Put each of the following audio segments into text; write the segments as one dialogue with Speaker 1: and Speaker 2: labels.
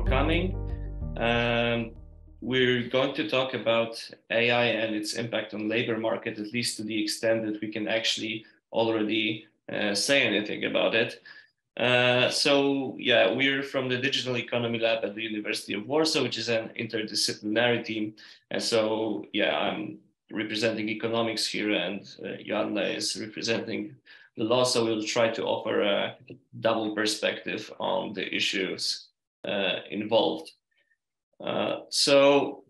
Speaker 1: coming. We're going to talk about AI and its impact on labor market, at least to the extent that we can actually already say anything about it. We're from the Digital Economy Lab at the University of Warsaw, which is an interdisciplinary team. And I'm representing economics here, and Joanna is representing the law. So we'll try to offer a double perspective on the issues involved. So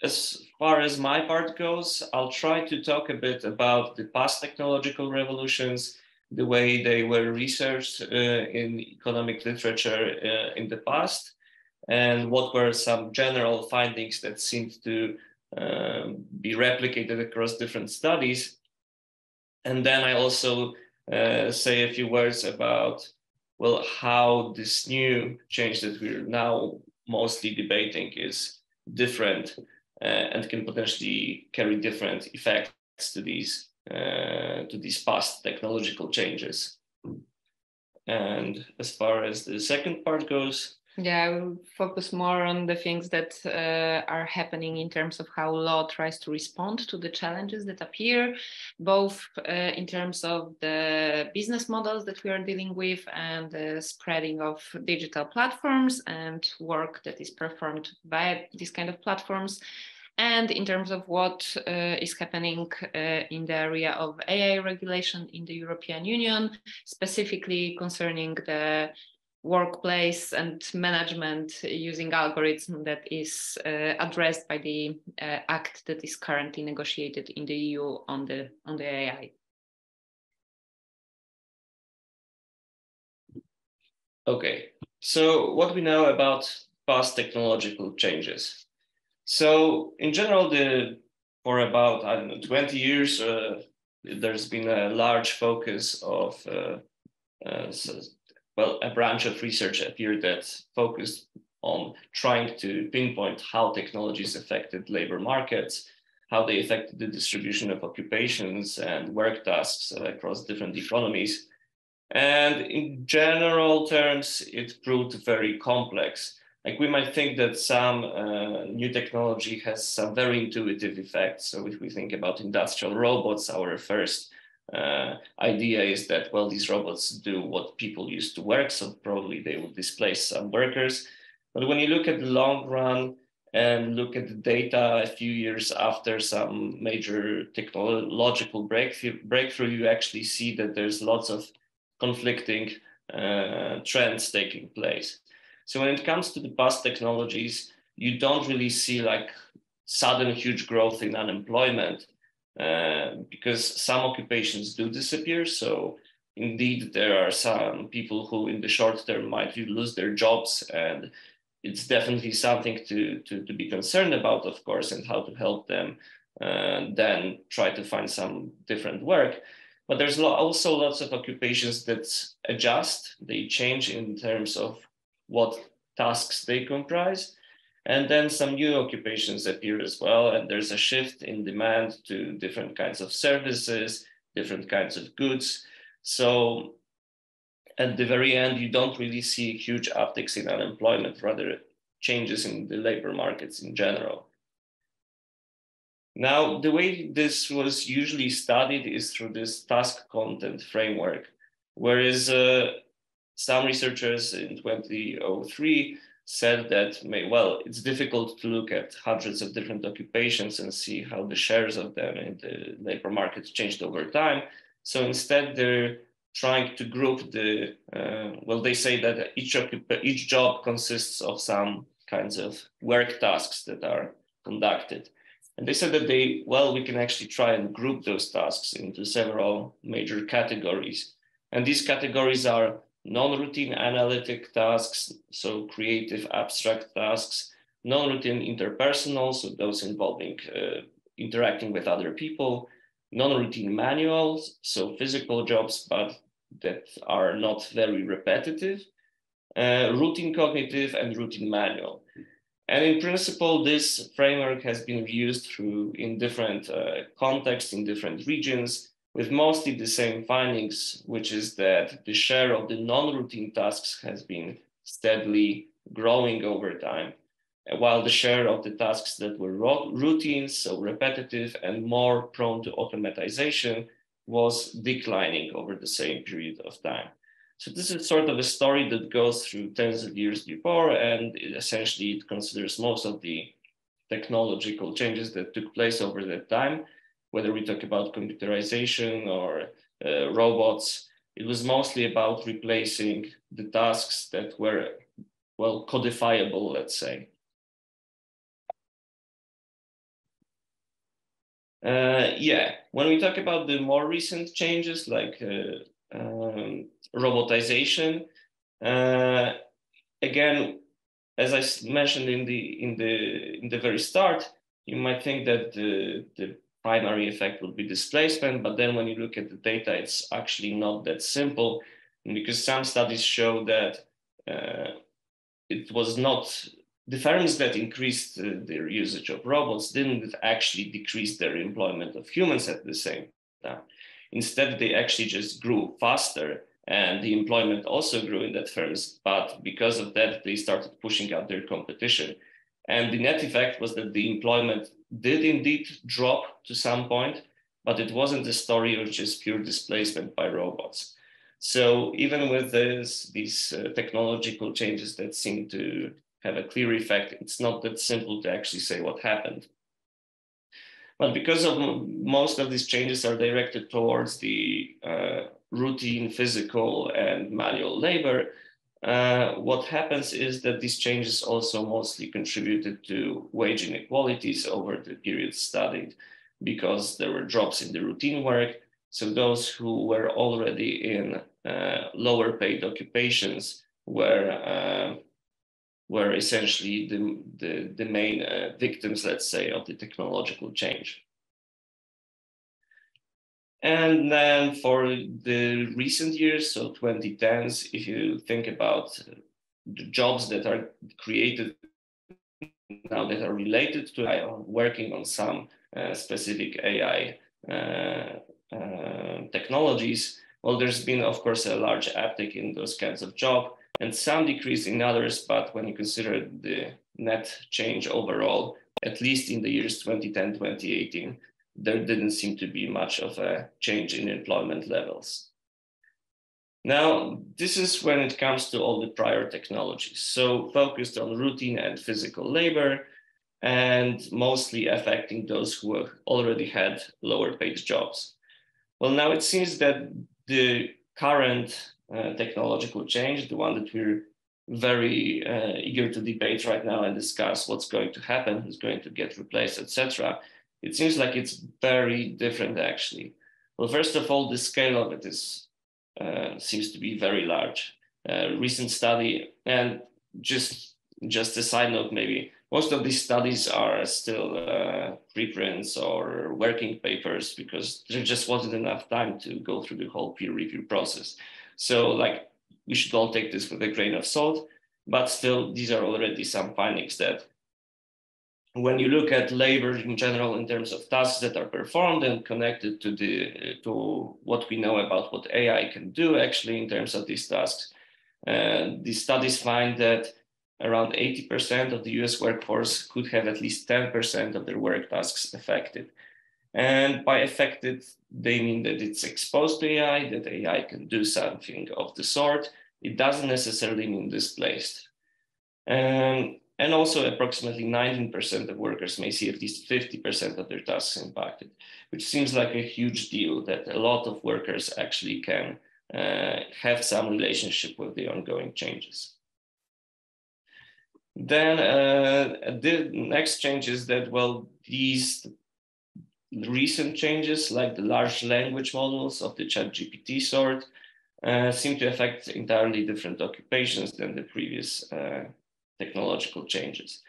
Speaker 1: as far as my part goes, I'll try to talk a bit about the past technological revolutions, the way they were researched in economic literature in the past, and what were some general findings that seemed to be replicated across different studies. And then I also say a few words about, well, how this new change that we're now mostly debating is different and can potentially carry different effects to these past technological changes. And as far as the second part goes,
Speaker 2: I will focus more on the things that are happening in terms of how law tries to respond to the challenges that appear, both in terms of the business models that we are dealing with and the spreading of digital platforms and work that is performed by these kind of platforms, and in terms of what is happening in the area of AI regulation in the European Union, specifically concerning the workplace and management using algorithms that is addressed by the act that is currently negotiated in the EU on the AI.
Speaker 1: Okay, so what we know about past technological changes. So in general, for about, 20 years, there's been a large focus of a branch of research appeared that focused on trying to pinpoint how technologies affected labor markets, how they affected the distribution of occupations and work tasks across different economies. And in general terms, it proved very complex. Like, we might think that some new technology has some very intuitive effects. So if we think about industrial robots, our first idea is that, well, these robots do what people used to work, so probably they will displace some workers. But when you look at the long run and look at the data a few years after some major technological breakthrough, you actually see that there's lots of conflicting trends taking place. So when it comes to the past technologies, you don't really see like sudden huge growth in unemployment, because some occupations do disappear. So indeed, there are some people who in the short term might lose their jobs, and it's definitely something to be concerned about, of course, and how to help them then try to find some different work. But there's also lots of occupations that adjust, they change in terms of what tasks they comprise. And then some new occupations appear as well. And there's a shift in demand to different kinds of services, different kinds of goods. So at the very end, you don't really see huge upticks in unemployment, rather changes in the labor markets in general. Now, the way this was usually studied is through this task content framework, whereas some researchers in 2003 said that, it's difficult to look at hundreds of different occupations and see how the shares of them in the labor market changed over time. So instead, they're trying to group they say that each job consists of some kinds of work tasks that are conducted. And they said that we can actually try and group those tasks into several major categories. And these categories are non-routine analytic tasks, so creative abstract tasks, non-routine interpersonal, so those involving interacting with other people, non-routine manuals, so physical jobs, but that are not very repetitive, routine cognitive, and routine manual. And in principle, this framework has been used in different contexts, in different regions, with mostly the same findings, which is that the share of the non-routine tasks has been steadily growing over time, while the share of the tasks that were routine, so repetitive and more prone to automatization, was declining over the same period of time. So this is sort of a story that goes through tens of years before, and essentially it considers most of the technological changes that took place over that time, whether we talk about computerization or robots. It was mostly about replacing the tasks that were, well, codifiable, let's say. When we talk about the more recent changes like robotization, again, as I mentioned in the very start, you might think that the primary effect would be displacement, but then when you look at the data, it's actually not that simple, because some studies show that it was not, the firms that increased their usage of robots didn't actually decrease their employment of humans at the same time. Instead, they actually just grew faster, and the employment also grew in that firms. But because of that, they started pushing out their competition. And the net effect was that the employment did indeed drop to some point, but it wasn't a story of just pure displacement by robots. So even with these technological changes that seem to have a clear effect, it's not that simple to actually say what happened. But because of most of these changes are directed towards the routine, physical, and manual labor, what happens is that these changes also mostly contributed to wage inequalities over the period studied, because there were drops in the routine work. So those who were already in lower paid occupations were essentially the main victims, let's say, of the technological change. And then for the recent years, so 2010s, if you think about the jobs that are created now that are related to AI, working on some specific AI technologies, well, there's been, of course, a large uptick in those kinds of jobs and some decrease in others. But when you consider the net change overall, at least in the years 2010, 2018, there didn't seem to be much of a change in employment levels. Now, this is when it comes to all the prior technologies. So focused on routine and physical labor, and mostly affecting those who already had lower paid jobs. Well, now it seems that the current technological change, the one that we're very eager to debate right now and discuss what's going to happen, who's going to get replaced, etc., it seems like it's very different, actually. Well, first of all, the scale of it is seems to be very large. Recent study, and just a side note, maybe most of these studies are still preprints or working papers, because there just wasn't enough time to go through the whole peer review process. So, like, we should all take this with a grain of salt, but still, these are already some findings that when you look at labor in general in terms of tasks that are performed and connected to what we know about what AI can do actually in terms of these tasks, these studies find that around 80% of the US workforce could have at least 10% of their work tasks affected. And by affected, they mean that it's exposed to AI, that AI can do something of the sort. It doesn't necessarily mean displaced. And also approximately 19% of workers may see at least 50% of their tasks impacted, which seems like a huge deal, that a lot of workers actually can have some relationship with the ongoing changes. Then the next change is that, well, these recent changes, like the large language models of the ChatGPT sort, seem to affect entirely different occupations than the previous technological changes.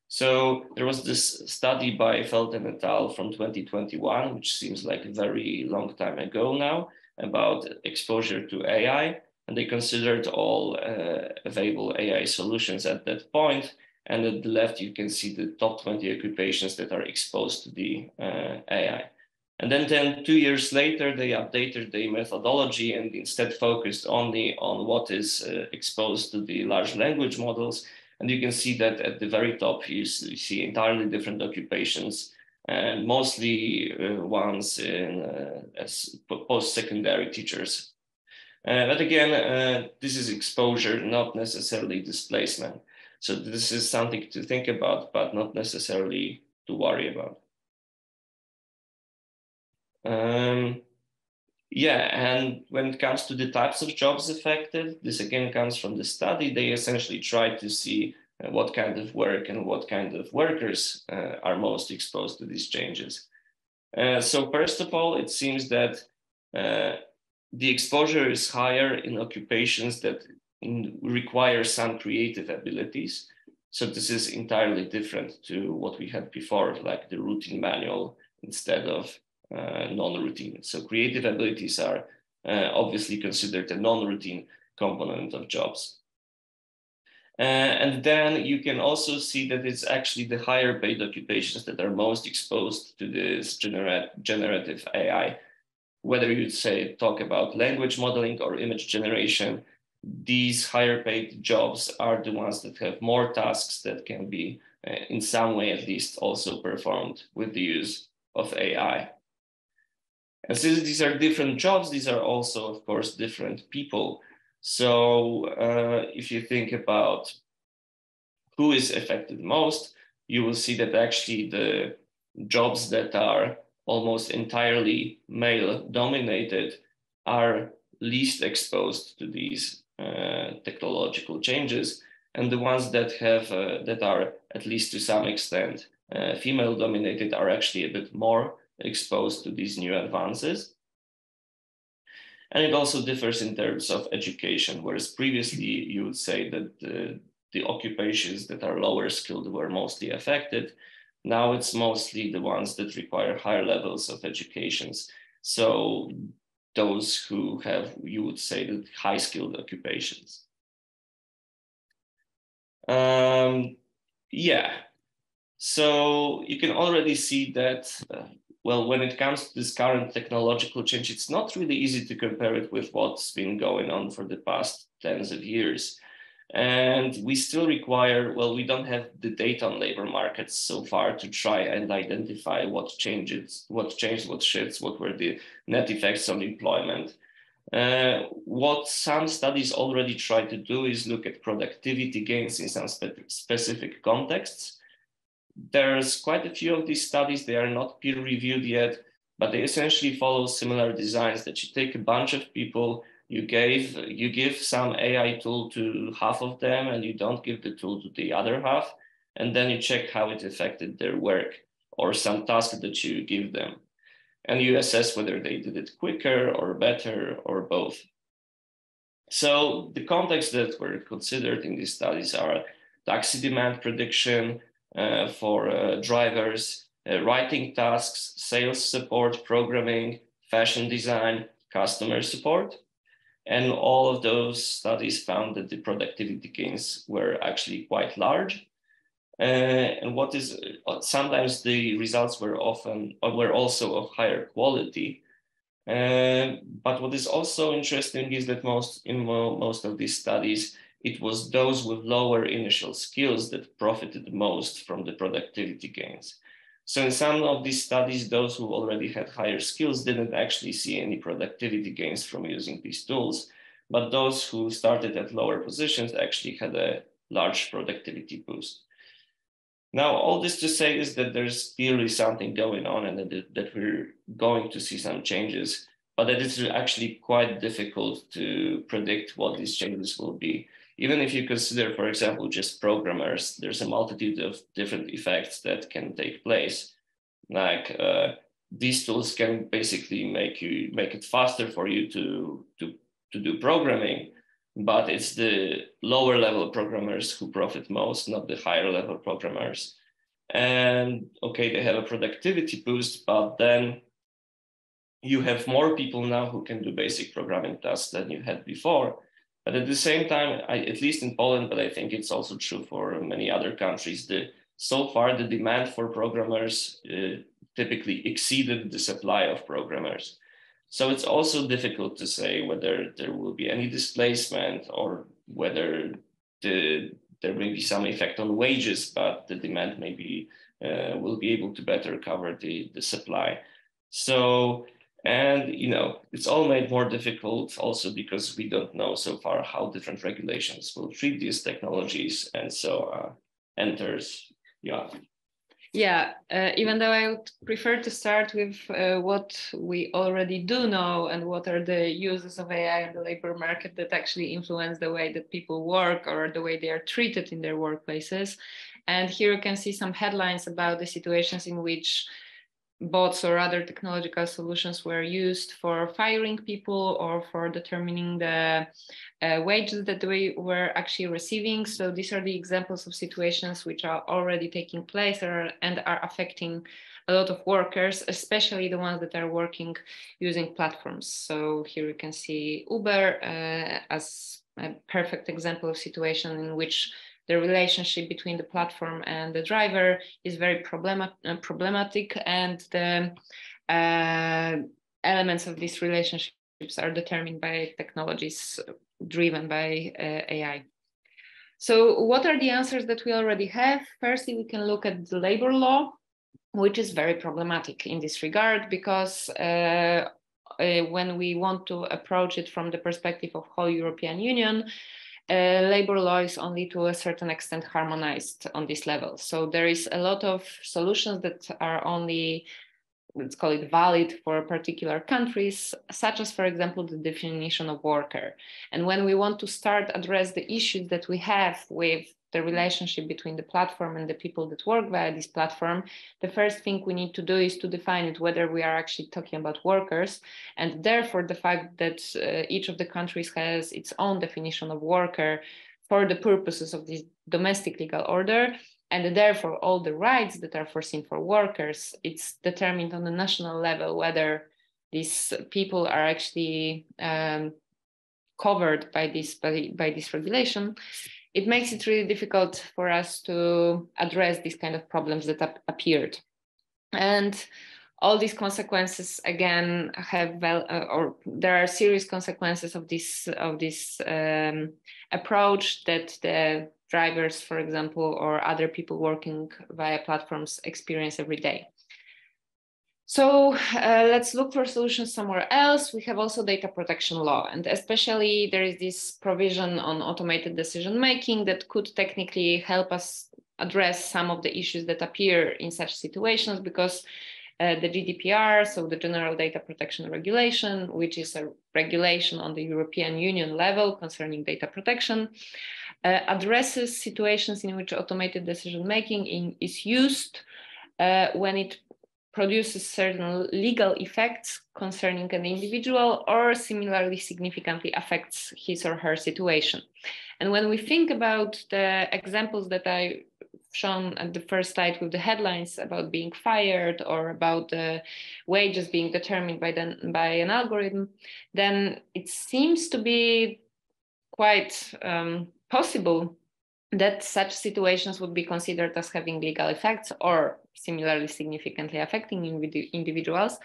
Speaker 1: So there was this study by Felten et al. From 2021, which seems like a very long time ago now, about exposure to AI. And they considered all available AI solutions at that point. And at the left, you can see the top 20 occupations that are exposed to the AI. And then 2 years later, they updated the methodology and instead focused only on what is exposed to the large language models. And you can see that at the very top, you see entirely different occupations, and mostly ones in as post-secondary teachers. But again, this is exposure, not necessarily displacement. So this is something to think about, but not necessarily to worry about. Yeah, and when it comes to the types of jobs affected, this again comes from the study. They essentially try to see what kind of work and what kind of workers are most exposed to these changes. So first of all, it seems that the exposure is higher in occupations that require some creative abilities. So this is entirely different to what we had before, like the routine manual instead of non-routine. So creative abilities are obviously considered a non-routine component of jobs. And then you can also see that it's actually the higher paid occupations that are most exposed to this generative AI. Whether you talk about language modeling or image generation, these higher paid jobs are the ones that have more tasks that can be in some way at least also performed with the use of AI. And since these are different jobs, these are also, of course, different people. So if you think about who is affected most, you will see that actually the jobs that are almost entirely male dominated are least exposed to these technological changes, and the ones that have that are at least to some extent female dominated are actually a bit more exposed to these new advances. And it also differs in terms of education, whereas previously you would say that the occupations that are lower skilled were mostly affected. Now it's mostly the ones that require higher levels of educations. So those who have, you would say, that high skilled occupations. Yeah, so you can already see that, well, when it comes to this current technological change, it's not really easy to compare it with what's been going on for the past tens of years. And we still require, well, we don't have the data on labor markets so far to try and identify what changes, what changed, what shifts, what were the net effects on employment. What some studies already try to do is look at productivity gains in some specific contexts. There's quite a few of these studies. They are not peer reviewed yet, but they essentially follow similar designs that you take a bunch of people, you give some AI tool to half of them and you don't give the tool to the other half. And then you check how it affected their work or some task that you give them. And you assess whether they did it quicker or better or both. So the contexts that were considered in these studies are taxi demand prediction for drivers, writing tasks, sales support, programming, fashion design, customer support. And all of those studies found that the productivity gains were actually quite large. And what is sometimes the results were also of higher quality. But what is also interesting is that in most of these studies, it was those with lower initial skills that profited most from the productivity gains. So in some of these studies, those who already had higher skills didn't actually see any productivity gains from using these tools, but those who started at lower positions actually had a large productivity boost. Now, all this to say is that there's clearly something going on and that we're going to see some changes, but that it's actually quite difficult to predict what these changes will be. Even if you consider, for example, just programmers, there's a multitude of different effects that can take place. Like these tools can basically make it faster for you to do programming, but it's the lower level programmers who profit most, not the higher level programmers. And okay, they have a productivity boost, but then you have more people now who can do basic programming tasks than you had before. But at the same time, at least in Poland, but I think it's also true for many other countries, so far the demand for programmers typically exceeded the supply of programmers. So it's also difficult to say whether there will be any displacement or whether the there may be some effect on wages, but the demand maybe will be able to better cover the supply. So, and it's all made more difficult also because we don't know so far how different regulations will treat these technologies, and so enters Joanna.
Speaker 2: Yeah, even though I would prefer to start with what we already do know and what are the uses of AI in the labor market that actually influence the way that people work or the way they are treated in their workplaces. And here you can see some headlines about the situations in which bots or other technological solutions were used for firing people or for determining the wages that we were actually receiving. So these are the examples of situations which are already taking place and are affecting a lot of workers, especially the ones that are working using platforms. So here you can see Uber as a perfect example of situation in which the relationship between the platform and the driver is very problematic, and the elements of these relationships are determined by technologies driven by AI. So what are the answers that we already have? Firstly, we can look at the labor law, which is very problematic in this regard, because when we want to approach it from the perspective of whole European Union, labor law is only to a certain extent harmonized on this level. So there is a lot of solutions that are only, let's call it, valid for particular countries, such as, for example, the definition of worker. And when we want to start address the issues that we have with the relationship between the platform and the people that work via this platform, the first thing we need to do is to define it, whether we are actually talking about workers. And therefore, the fact that each of the countries has its own definition of worker for the purposes of this domestic legal order, and therefore all the rights that are foreseen for workers, it's determined on the national level whether these people are actually covered by this regulation. It makes it really difficult for us to address these kind of problems that appeared. And all these consequences, again, have or there are serious consequences of this approach that the drivers, for example, or other people working via platforms experience every day. So let's look for solutions somewhere else. We have also data protection law, and especially there is this provision on automated decision-making that could technically help us address some of the issues that appear in such situations, because the GDPR, so the General Data Protection Regulation, which is a regulation on the European Union level concerning data protection, addresses situations in which automated decision-making is used when it produces certain legal effects concerning an individual or similarly significantly affects his or her situation. And when we think about the examples that I shown at the first slide with the headlines about being fired or about the wages being determined by an algorithm, then it seems to be quite possible that such situations would be considered as having legal effects or similarly significantly affecting individuals.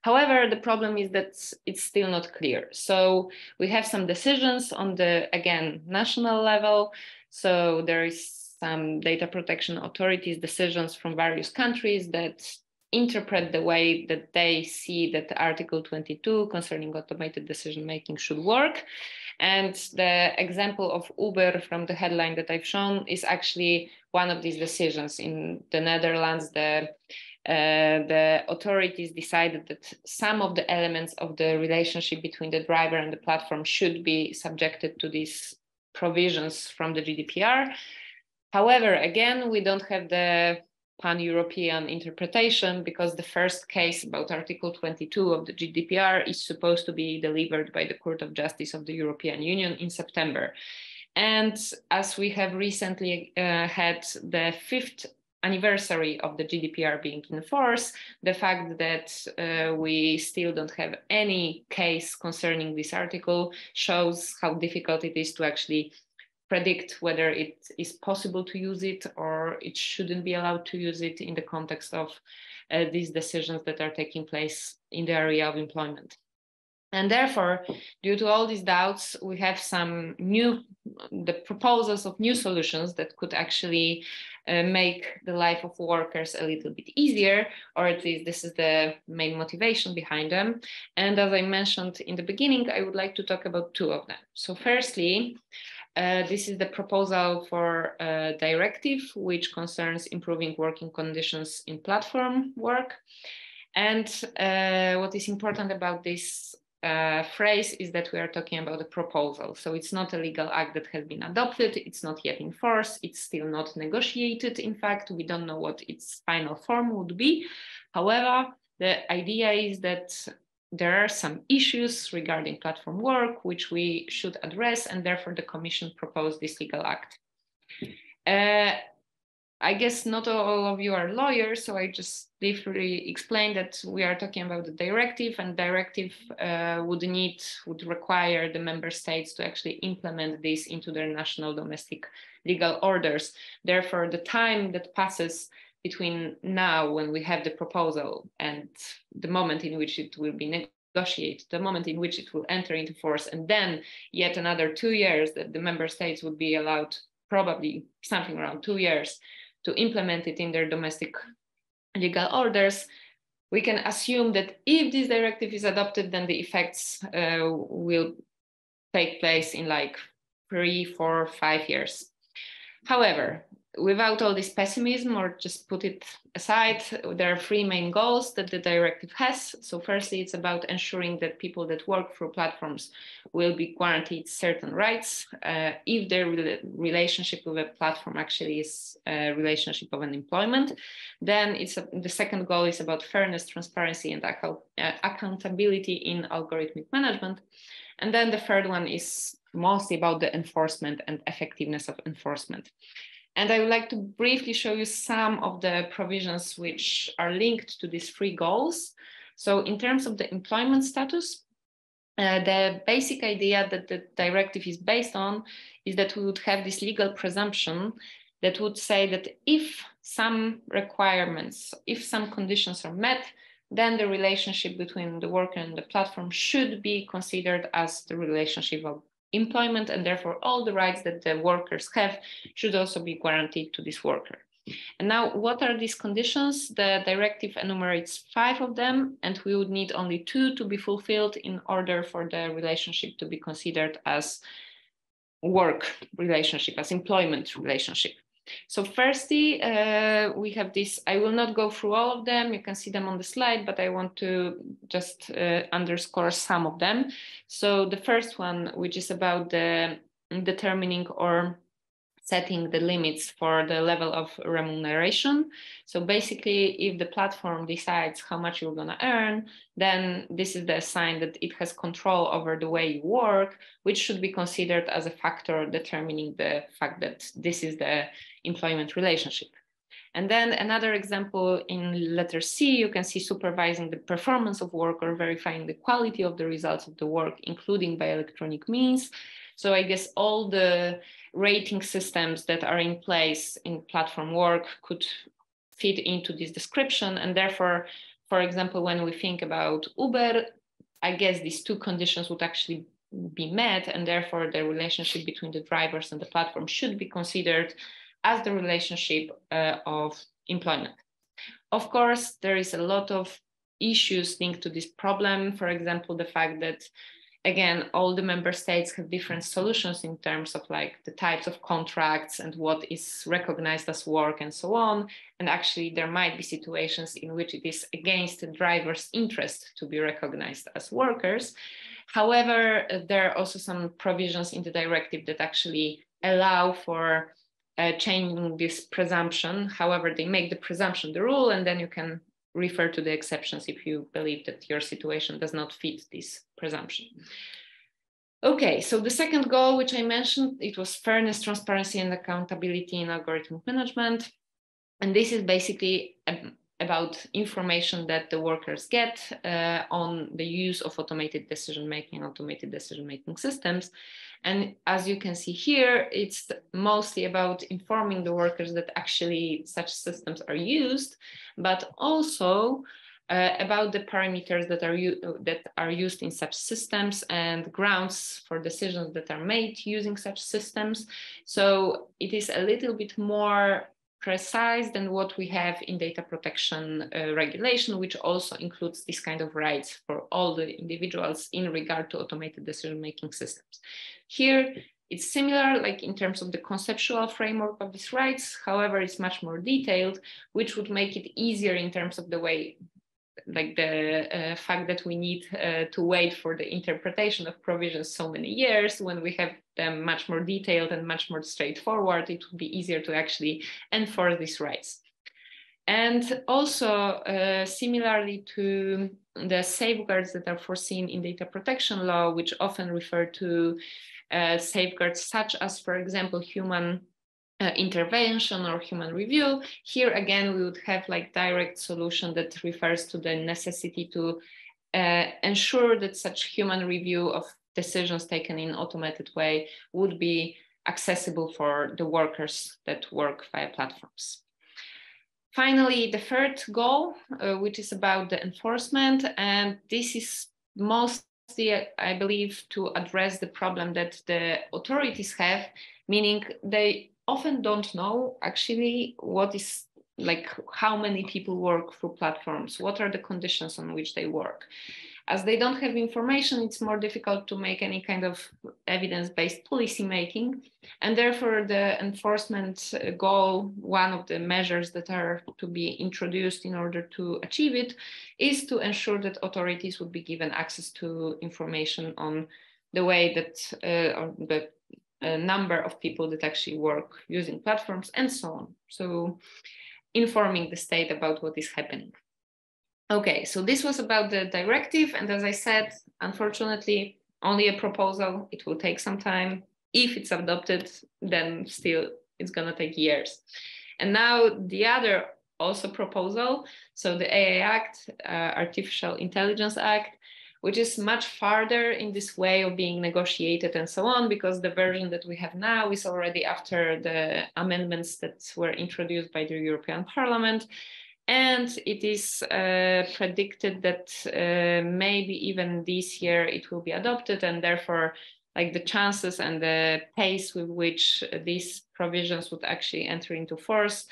Speaker 2: However, the problem is that it's still not clear. So we have some decisions on the, again, national level. So there is some data protection authorities decisions from various countries that interpret the way that they see that Article 22 concerning automated decision-making should work. And the example of Uber from the headline that I've shown is actually one of these decisions. In the Netherlands, the authorities decided that some of the elements of the relationship between the driver and the platform should be subjected to these provisions from the GDPR. However, again, we don't have the pan-European interpretation, because the first case about Article 22 of the GDPR is supposed to be delivered by the Court of Justice of the European Union in September. And as we have recently had the 5th anniversary of the GDPR being in force, the fact that we still don't have any case concerning this article shows how difficult it is to actually predict whether it is possible to use it or it shouldn't be allowed to use it in the context of these decisions that are taking place in the area of employment. And therefore, due to all these doubts, we have the proposals of new solutions that could actually make the life of workers a little bit easier, or at least this is the main motivation behind them. And as I mentioned in the beginning, I would like to talk about two of them. So firstly, this is the proposal for a directive which concerns improving working conditions in platform work. And what is important about this phrase is that we are talking about a proposal. So it's not a legal act that has been adopted. It's not yet in force. It's still not negotiated. In fact, we don't know what its final form would be. However, the idea is that there are some issues regarding platform work which we should address, and therefore the Commission proposed this legal act. I guess not all of you are lawyers, so I just briefly explain that we are talking about the directive, and directive would require the member states to actually implement this into their national domestic legal orders. Therefore, the time that passes between now, when we have the proposal, and the moment in which it will be negotiated, the moment in which it will enter into force, and then yet another 2 years that the member states would be allowed, probably something around 2 years, to implement it in their domestic legal orders, we can assume that if this directive is adopted, then the effects will take place in like 3, 4, 5 years. However, without all this pessimism, or just put it aside, there are 3 main goals that the directive has. So firstly, it's about ensuring that people that work through platforms will be guaranteed certain rights if their relationship with a platform actually is a relationship of an employment. Then the second goal is about fairness, transparency, and accountability in algorithmic management. And then the third one is mostly about the enforcement and effectiveness of enforcement. And I would like to briefly show you some of the provisions which are linked to these 3 goals. So in terms of the employment status, the basic idea that the directive is based on is that we would have this legal presumption that would say that if some requirements, if some conditions are met, then the relationship between the worker and the platform should be considered as the relationship of employment, and therefore all the rights that the workers have should also be guaranteed to this worker. And now, what are these conditions? The directive enumerates 5 of them, and we would need only 2 to be fulfilled in order for the relationship to be considered as work relationship, as employment relationship. So firstly, we have this, I will not go through all of them, you can see them on the slide, but I want to just underscore some of them. So the first one, which is about the determining or setting the limits for the level of remuneration. So basically, if the platform decides how much you're going to earn, then this is the sign that it has control over the way you work, which should be considered as a factor determining the fact that this is the employment relationship. And then another example in letter C, you can see supervising the performance of work or verifying the quality of the results of the work, including by electronic means. So I guess all the rating systems that are in place in platform work could fit into this description. And therefore, for example, when we think about Uber, I guess these 2 conditions would actually be met, and therefore the relationship between the drivers and the platform should be considered as the relationship of employment. Of course, there is a lot of issues linked to this problem. For example, the fact that, again, all the member states have different solutions in terms of like the types of contracts and what is recognized as work and so on. And actually, there might be situations in which it is against the driver's interest to be recognized as workers. However, there are also some provisions in the directive that actually allow for changing this presumption. However, they make the presumption the rule, and then you can refer to the exceptions if you believe that your situation does not fit this presumption. Okay, so the second goal, which I mentioned, it was fairness, transparency, and accountability in algorithmic management. And this is basically about information that the workers get on the use of automated decision-making systems. And as you can see here, it's mostly about informing the workers that actually such systems are used, but also about the parameters that are used in such systems and grounds for decisions that are made using such systems. So it is a little bit more precise than what we have in data protection regulation, which also includes this kind of rights for all the individuals in regard to automated decision-making systems. Here, it's similar, like in terms of the conceptual framework of these rights. However, it's much more detailed, which would make it easier in terms of the way, like the fact that we need to wait for the interpretation of provisions so many years. When we have them much more detailed and much more straightforward, it would be easier to actually enforce these rights. And also, similarly to the safeguards that are foreseen in data protection law, which often refer to safeguards such as, for example, human intervention or human review. Here again, we would have like direct solution that refers to the necessity to ensure that such human review of decisions taken in automated way would be accessible for the workers that work via platforms. Finally, the third goal, which is about the enforcement, and this is mostly, I believe, to address the problem that the authorities have, meaning they often don't know actually what is, like, how many people work through platforms, what are the conditions on which they work. As they don't have information, it's more difficult to make any kind of evidence-based policy making. And therefore the enforcement goal, one of the measures that are to be introduced in order to achieve it, is to ensure that authorities would be given access to information on the way that, or the number of people that actually work using platforms and so on. So informing the state about what is happening. Okay, so this was about the directive. And as I said, unfortunately, only a proposal. It will take some time. If it's adopted, then still it's going to take years. And now the other also proposal, so the AI Act, Artificial Intelligence Act, which is much farther in this way of being negotiated and so on, because the version that we have now is already after the amendments that were introduced by the European Parliament. And it is predicted that maybe even this year it will be adopted, and therefore, like, the chances and the pace with which these provisions would actually enter into force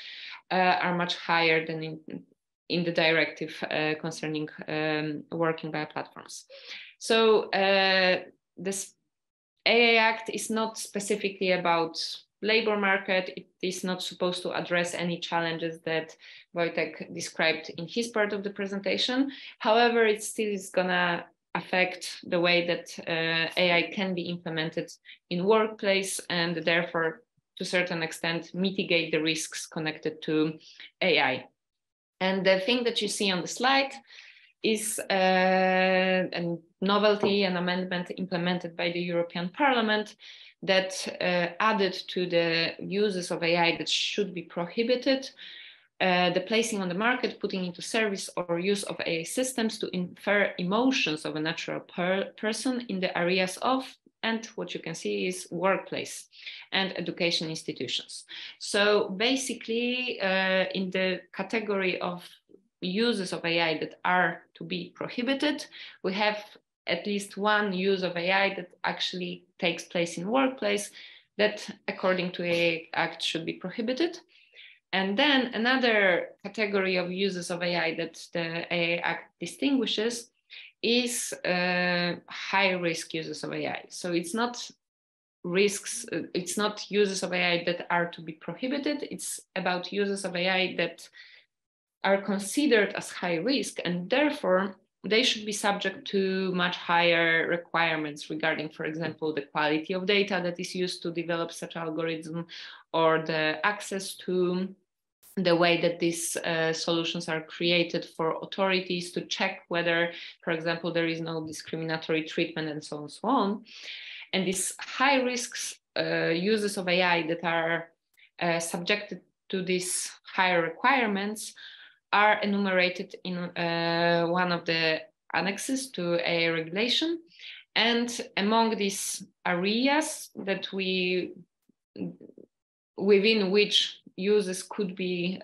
Speaker 2: are much higher than in the directive concerning working by platforms. So this AI Act is not specifically about labor market. It is not supposed to address any challenges that Wojciech described in his part of the presentation. However, it still is gonna affect the way that AI can be implemented in workplace, and therefore, to a certain extent, mitigate the risks connected to AI. And the thing that you see on the slide is a novelty, an amendment implemented by the European Parliament that added to the uses of AI that should be prohibited, the placing on the market, putting into service, or use of AI systems to infer emotions of a natural person in the areas of, and what you can see is, workplace and education institutions. So basically, in the category of uses of AI that are to be prohibited, we have at least one use of AI that actually takes place in workplace that, according to AI Act, should be prohibited. And then another category of uses of AI that the AI Act distinguishes is high risk uses of AI. So it's not risks, it's not uses of AI that are to be prohibited. It's about uses of AI that are considered as high risk, and therefore they should be subject to much higher requirements regarding, for example, the quality of data that is used to develop such algorithm, or the access to the way that these solutions are created for authorities to check whether, for example, there is no discriminatory treatment, and so on and so on. And these high risks uses of AI that are subjected to these higher requirements are enumerated in one of the annexes to AI regulation. And among these areas that within which uses could be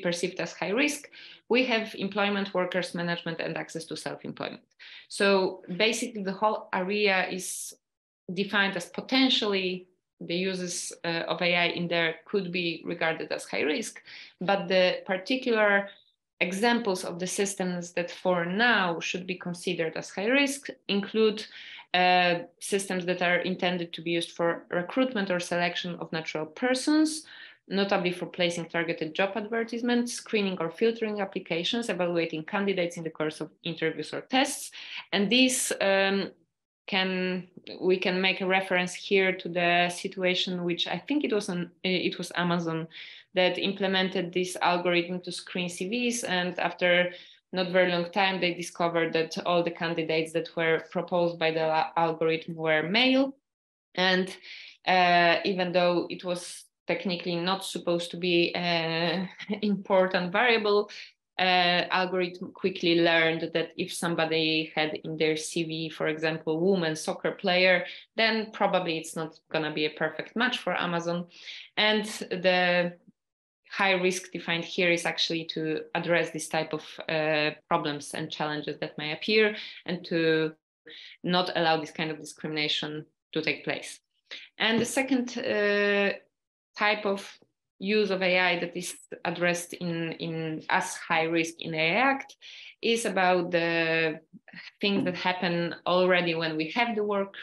Speaker 2: perceived as high risk, we have employment, workers management, and access to self-employment. So basically the whole area is defined as potentially the uses of AI in there could be regarded as high risk, but the particular examples of the systems that for now should be considered as high risk include systems that are intended to be used for recruitment or selection of natural persons, notably for placing targeted job advertisements, screening or filtering applications, evaluating candidates in the course of interviews or tests. And these we can make a reference here to the situation, which I think it was Amazon that implemented this algorithm to screen CVs, and after not very long time, they discovered that all the candidates that were proposed by the algorithm were male. And even though it was technically not supposed to be an important variable, algorithm quickly learned that if somebody had in their CV, for example, woman soccer player, then probably it's not going to be a perfect match for Amazon. And the high risk defined here is actually to address this type of problems and challenges that may appear and to not allow this kind of discrimination to take place. And the second type of use of AI that is addressed in as high risk in AI Act is about the things that happen already when we have the work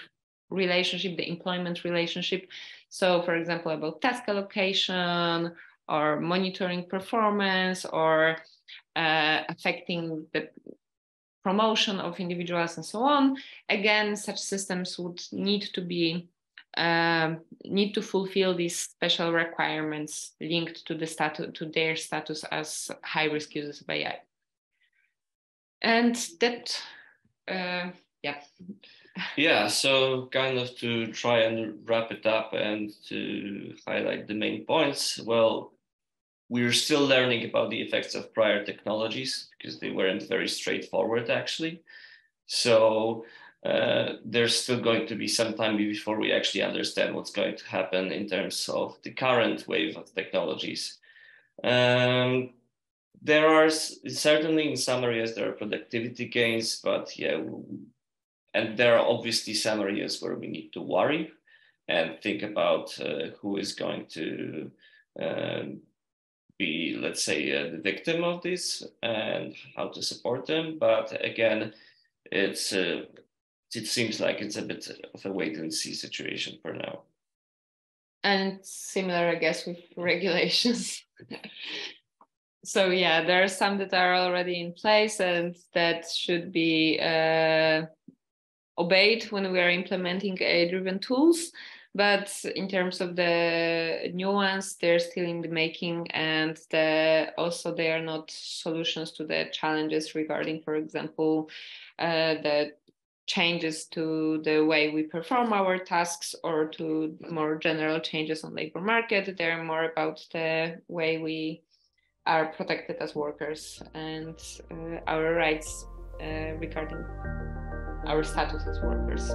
Speaker 2: relationship, the employment relationship. So for example, about task allocation or monitoring performance or affecting the promotion of individuals and so on. Again, such systems would need to fulfill these special requirements linked to the status, to their status as high risk users of AI. And that,
Speaker 1: Yeah, so kind of to try and wrap it up and to highlight the main points. Well, we're still learning about the effects of prior technologies because they weren't very straightforward, actually. So there's still going to be some time before we actually understand what's going to happen in terms of the current wave of technologies. There are certainly in some areas there are productivity gains, but yeah, and there are obviously some areas where we need to worry and think about who is going to be, let's say, the victim of this and how to support them. But again, it seems like it's a bit of a wait and see situation for now.
Speaker 2: And similar, I guess, with regulations. So yeah, there are some that are already in place and that should be obeyed when we are implementing AI-driven tools. But in terms of the nuance, they're still in the making, and also they are not solutions to the challenges regarding, for example, the changes to the way we perform our tasks or to more general changes on labor market. They're more about the way we are protected as workers and our rights regarding our status as workers.